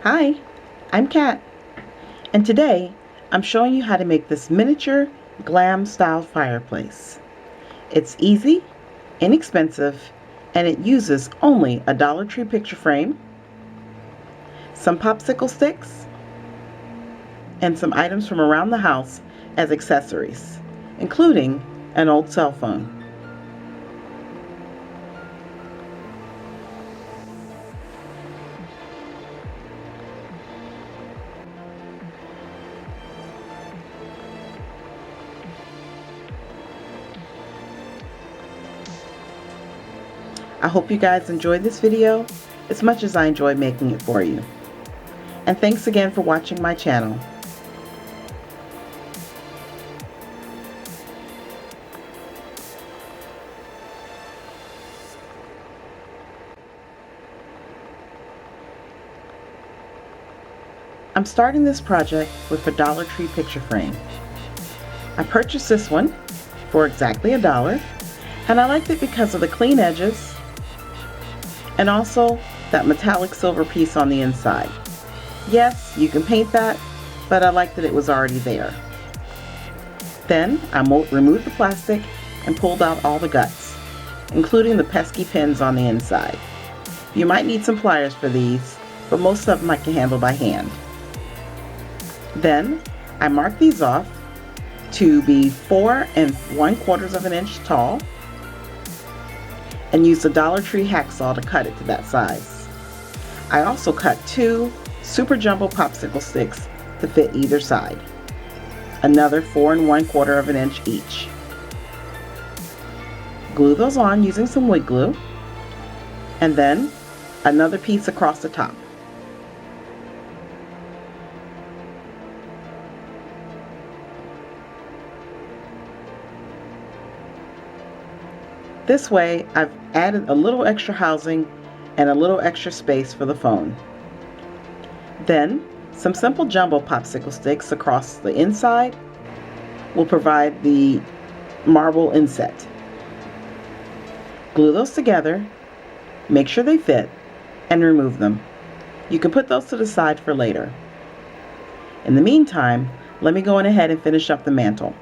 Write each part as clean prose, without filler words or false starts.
Hi, I'm Kat, and today I'm showing you how to make this miniature glam style fireplace. It's easy, inexpensive, and it uses only a Dollar Tree picture frame, some popsicle sticks, and some items from around the house as accessories, including an old cell phone. I hope you guys enjoyed this video as much as I enjoyed making it for you. And thanks again for watching my channel. I'm starting this project with a Dollar Tree picture frame. I purchased this one for exactly $1, and I liked it because of the clean edges and also that metallic silver piece on the inside. Yes, you can paint that, but I liked that it was already there. Then I removed the plastic and pulled out all the guts, including the pesky pins on the inside. You might need some pliers for these, but most of them I can handle by hand. Then I marked these off to be 4 1/4 of an inch tall and used a Dollar Tree hacksaw to cut it to that size. I also cut 2 super jumbo popsicle sticks to fit either side, another 4 1/4 of an inch each. Glue those on using some wood glue, and then another piece across the top. This way, I've added a little extra housing and a little extra space for the phone. Then, some simple jumbo popsicle sticks across the inside will provide the marble inset. Glue those together, make sure they fit, and remove them. You can put those to the side for later. In the meantime, let me go on ahead and finish up the mantle.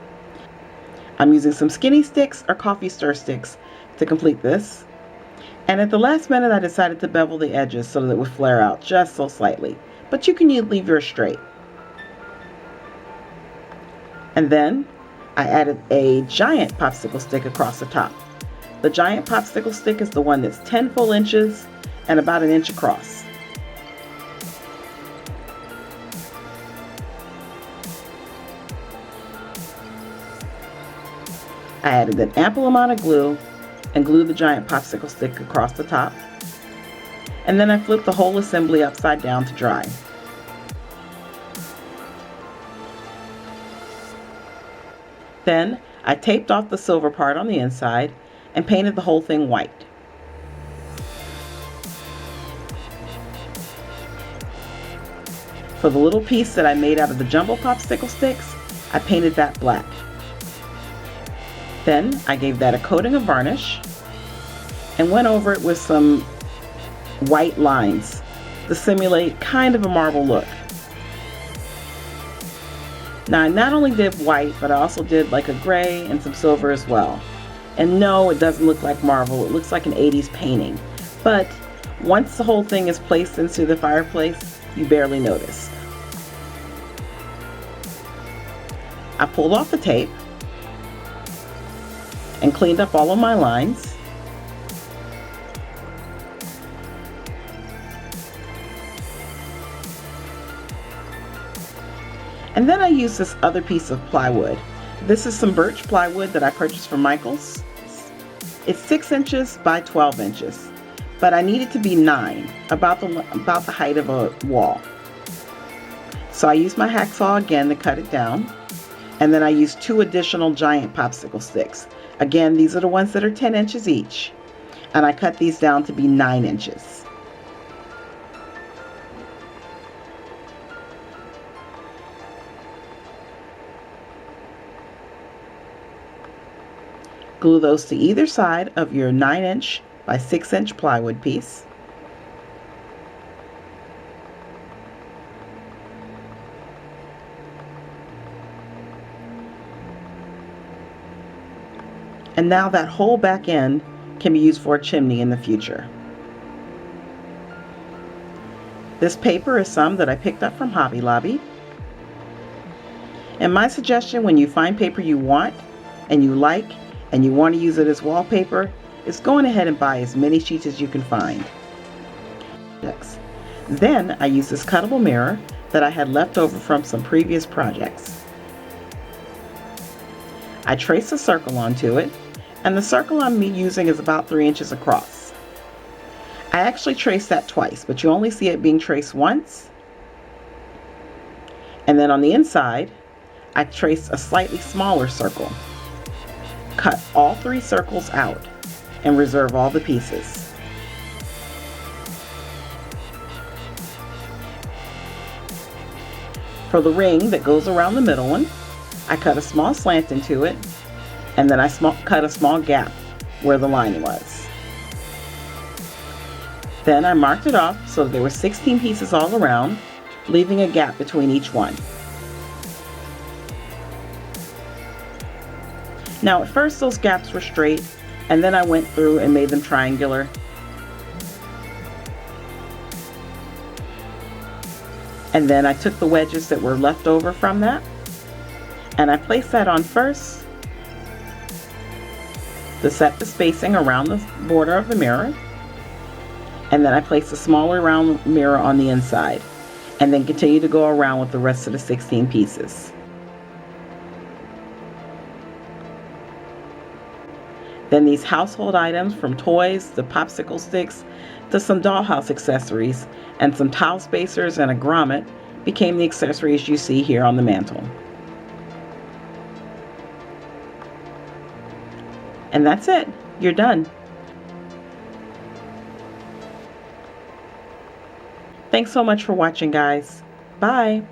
I'm using some skinny sticks or coffee stir sticks to complete this. And at the last minute I decided to bevel the edges so that it would flare out just so slightly. But you can leave yours straight. And then I added a giant popsicle stick across the top. The giant popsicle stick is the one that's 10 full inches and about 1 inch across. I added an ample amount of glue and glued the giant popsicle stick across the top. And then I flipped the whole assembly upside down to dry. Then I taped off the silver part on the inside and painted the whole thing white. For the little piece that I made out of the jumbo popsicle sticks, I painted that black. Then I gave that a coating of varnish and went over it with some white lines to simulate kind of a marble look. Now I not only did white, but I also did like a gray and some silver as well. And no, it doesn't look like marble, it looks like an 80s painting. But once the whole thing is placed into the fireplace, you barely notice. I pulled off the tape and cleaned up all of my lines. And then I used this other piece of plywood. This is some birch plywood that I purchased from Michael's. It's 6 inches by 12 inches, but I need it to be 9, about the height of a wall. So I used my hacksaw again to cut it down, and then I used 2 additional giant popsicle sticks. Again, these are the ones that are 10 inches each, and I cut these down to be 9 inches. Glue those to either side of your 9-inch by 6-inch plywood piece. And now that whole back end can be used for a chimney in the future. This paper is some that I picked up from Hobby Lobby. And my suggestion when you find paper you want and you like and you want to use it as wallpaper is going ahead and buy as many sheets as you can find. Then I use this cuttable mirror that I had left over from some previous projects. I trace a circle onto it, and the circle I'm using is about 3 inches across. I actually traced that twice, but you only see it being traced once. And then on the inside, I traced a slightly smaller circle. Cut all 3 circles out and reserve all the pieces. For the ring that goes around the middle one, I cut a small slant into it, and then I cut a small gap where the lining was. Then I marked it off so that there were 16 pieces all around, leaving a gap between each one. Now at first those gaps were straight, and then I went through and made them triangular. And then I took the wedges that were left over from that, and I placed that on first to set the spacing around the border of the mirror. And then I placed a smaller round mirror on the inside, and then continue to go around with the rest of the 16 pieces. Then these household items, from toys to popsicle sticks to some dollhouse accessories and some towel spacers and a grommet, became the accessories you see here on the mantle. And that's it. You're done. Thanks so much for watching, guys. Bye.